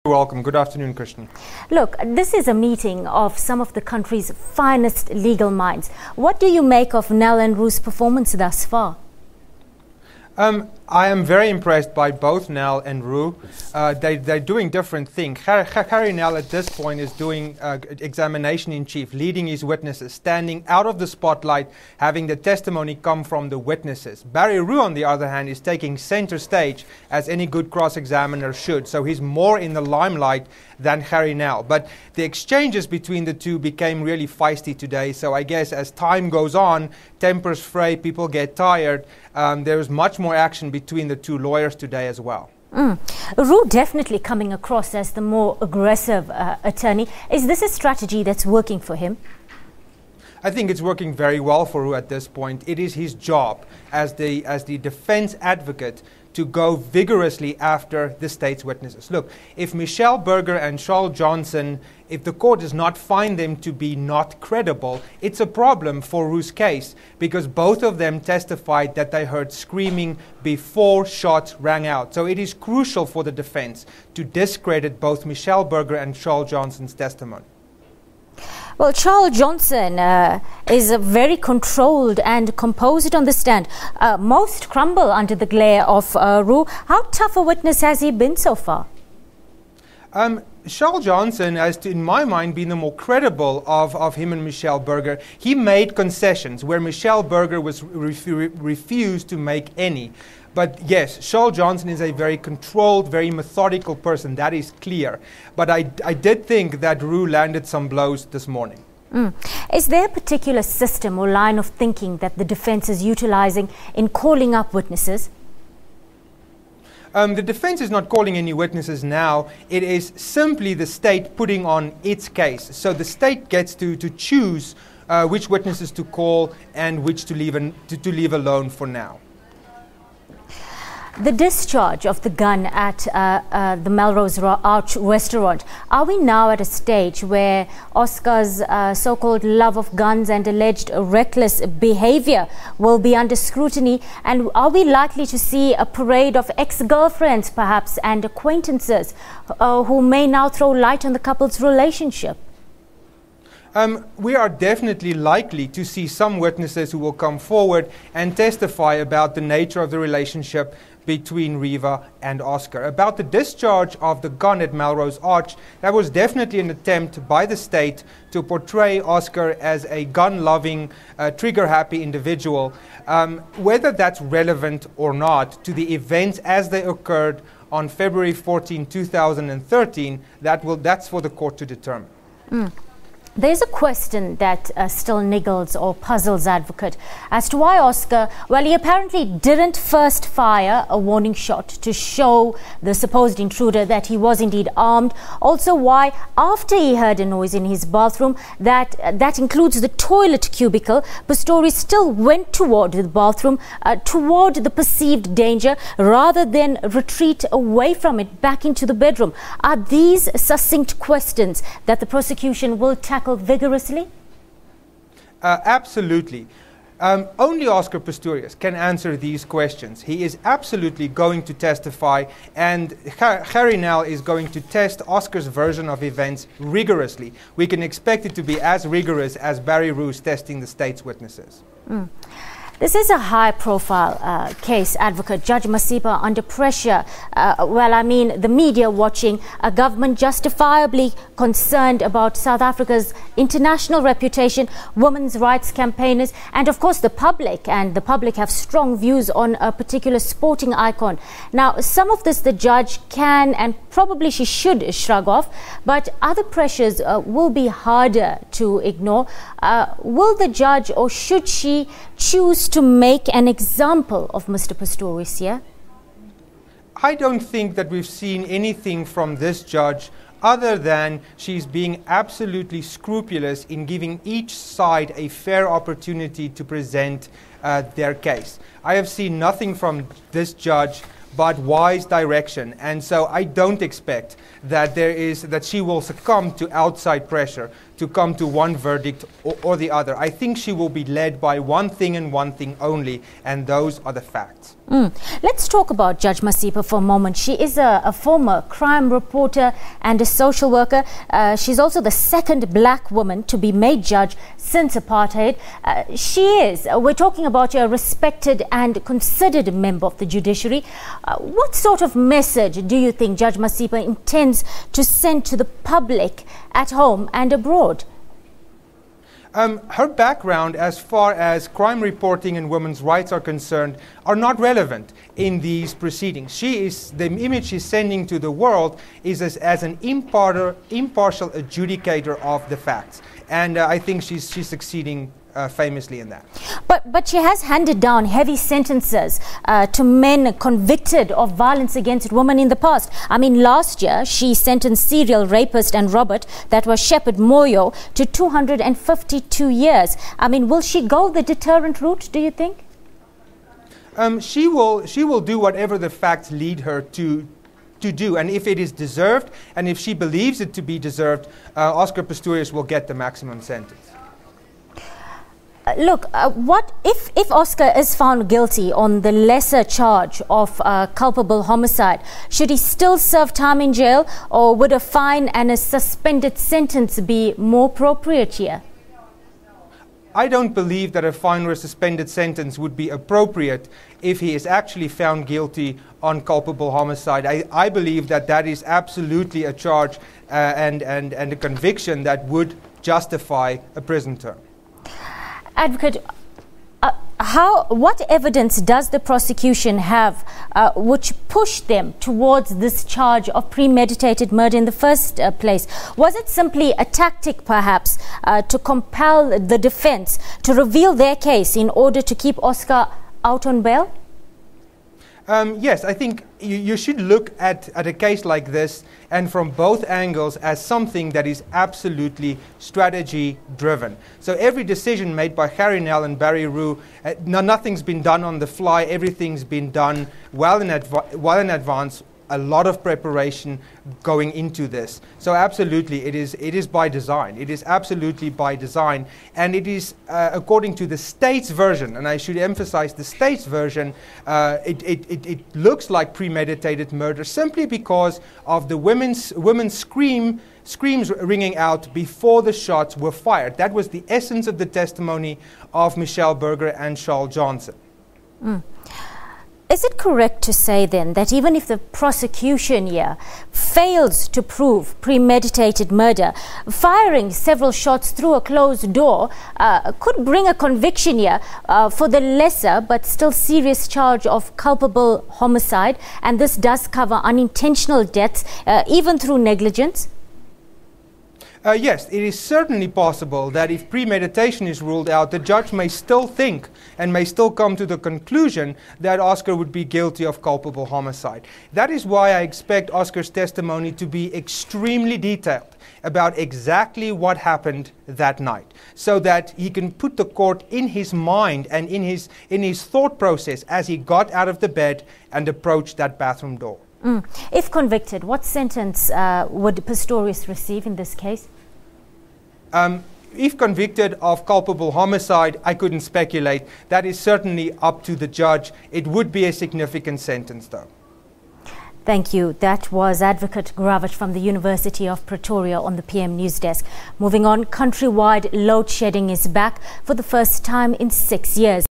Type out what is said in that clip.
You're welcome. Good afternoon, Christian. Look, this is a meeting of some of the country's finest legal minds. What do you make of Nel and Roos' performance thus far? I am very impressed by both Nel and Roo. They're doing different things. Harry Nel at this point is doing examination in chief, leading his witnesses, standing out of the spotlight, having the testimony come from the witnesses. Barry Roo, on the other hand, is taking center stage, as any good cross-examiner should. So he's more in the limelight than Harry Nel. But the exchanges between the two became really feisty today. So I guess as time goes on, tempers fray, people get tired. There is much more action between the two lawyers today as well. Roo definitely coming across as the more aggressive attorney. Is this a strategy that's working for him? I think it's working very well for Roo at this point. It is his job as the defense advocate to go vigorously after the state's witnesses. Look, if Michelle Berger and Charles Johnson, if the court does not find them to be not credible, it's a problem for Roo's case, because both of them testified that they heard screaming before shots rang out. So it is crucial for the defense to discredit both Michelle Berger and Charles Johnson's testimony. Well, Charles Johnson is very controlled and composed on the stand. Most crumble under the glare of Roo. How tough a witness has he been so far? Charles Johnson has, in my mind, been the more credible of him and Michelle Berger. He made concessions where Michelle Berger was refused to make any. But yes, Charles Johnson is a very controlled, very methodical person. That is clear. But I did think that Roo landed some blows this morning. Is there a particular system or line of thinking that the defense is utilizing in calling up witnesses? The defense is not calling any witnesses now. It is simply the state putting on its case. So the state gets to choose which witnesses to call and which to leave alone for now. The discharge of the gun at the Melrose Arch restaurant. Are we now at a stage where Oscar's so-called love of guns and alleged reckless behavior will be under scrutiny? And are we likely to see a parade of ex-girlfriends, perhaps, and acquaintances who may now throw light on the couple's relationship? We are definitely likely to see some witnesses who will come forward and testify about the nature of the relationship between Riva and Oscar. About the discharge of the gun at Melrose Arch, that was definitely an attempt by the state to portray Oscar as a gun-loving, trigger-happy individual. Whether that's relevant or not to the events as they occurred on February 14, 2013, that's for the court to determine. There's a question that still niggles or puzzles advocate as to why Oscar, well, he apparently didn't first fire a warning shot to show the supposed intruder that he was indeed armed. Also, why, after he heard a noise in his bathroom, that includes the toilet cubicle, Pistorius still went toward the bathroom, toward the perceived danger, rather than retreat away from it back into the bedroom. Are these succinct questions that the prosecution will tackle vigorously? Absolutely. Only Oscar Pistorius can answer these questions. He is absolutely going to testify, and Harry Nel is going to test Oscar's version of events rigorously. We can expect it to be as rigorous as Barry Roo's testing the state's witnesses. This is a high-profile case, advocate. Judge Masipa under pressure. The media watching, a government justifiably concerned about South Africa's international reputation, women's rights campaigners, and of course the public. And the public have strong views on a particular sporting icon. Now, some of this the judge can and probably she should shrug off, but other pressures will be harder to ignore. Will the judge, or should she, choose to make an example of Mr. Pistorius here? I don't think that we've seen anything from this judge other than she's being absolutely scrupulous in giving each side a fair opportunity to present their case. I have seen nothing from this judge but wise direction, and so I don't expect that she will succumb to outside pressure to come to one verdict or the other. I think she will be led by one thing and one thing only, and those are the facts. Let's talk about Judge Masipa for a moment. She is a former crime reporter and a social worker. She's also the second black woman to be made judge since apartheid. We're talking about a respected and considered member of the judiciary. What sort of message do you think Judge Masipa intends to send to the public at home and abroad? Her background as far as crime reporting and women's rights are concerned are not relevant in these proceedings. The image she's sending to the world is as an impartial adjudicator of the facts. And I think she's succeeding famously in that. But she has handed down heavy sentences to men convicted of violence against women in the past. I mean, last year she sentenced serial rapist and Robert, that was Shepherd Moyo, to 252 years. I mean, will she go the deterrent route, do you think? She will do whatever the facts lead her to do, and if it is deserved, and if she believes it to be deserved, Oscar Pistorius will get the maximum sentence. What if Oscar is found guilty on the lesser charge of culpable homicide? Should he still serve time in jail, or would a fine and a suspended sentence be more appropriate here? I don't believe that a fine or a suspended sentence would be appropriate if he is actually found guilty on culpable homicide. I believe that is absolutely a charge and a conviction that would justify a prison term. Advocate, what evidence does the prosecution have which pushed them towards this charge of premeditated murder in the first place? Was it simply a tactic, perhaps, to compel the defense to reveal their case in order to keep Oscar out on bail? Yes, I think you should look at a case like this and from both angles as something that is absolutely strategy driven. So every decision made by Harry Nell and Barry Roux, nothing's been done on the fly, everything's been done well in advance. A lot of preparation going into this. So absolutely, it is by design. It is absolutely by design. And it is, according to the state's version, and I should emphasize the state's version, it looks like premeditated murder simply because of the women's screams ringing out before the shots were fired. That was the essence of the testimony of Michelle Berger and Charles Johnson. Is it correct to say then that even if the prosecution here fails to prove premeditated murder, firing several shots through a closed door could bring a conviction here for the lesser but still serious charge of culpable homicide, and this does cover unintentional deaths even through negligence? Yes, it is certainly possible that if premeditation is ruled out, the judge may still think and may still come to the conclusion that Oscar would be guilty of culpable homicide. That is why I expect Oscar's testimony to be extremely detailed about exactly what happened that night, so that he can put the court in his mind and in his thought process as he got out of the bed and approached that bathroom door. If convicted, what sentence would Pistorius receive in this case? If convicted of culpable homicide, I couldn't speculate. That is certainly up to the judge. It would be a significant sentence, though. Thank you. That was Advocate Gravette from the University of Pretoria on the PM News Desk. Moving on, countrywide load shedding is back for the first time in 6 years.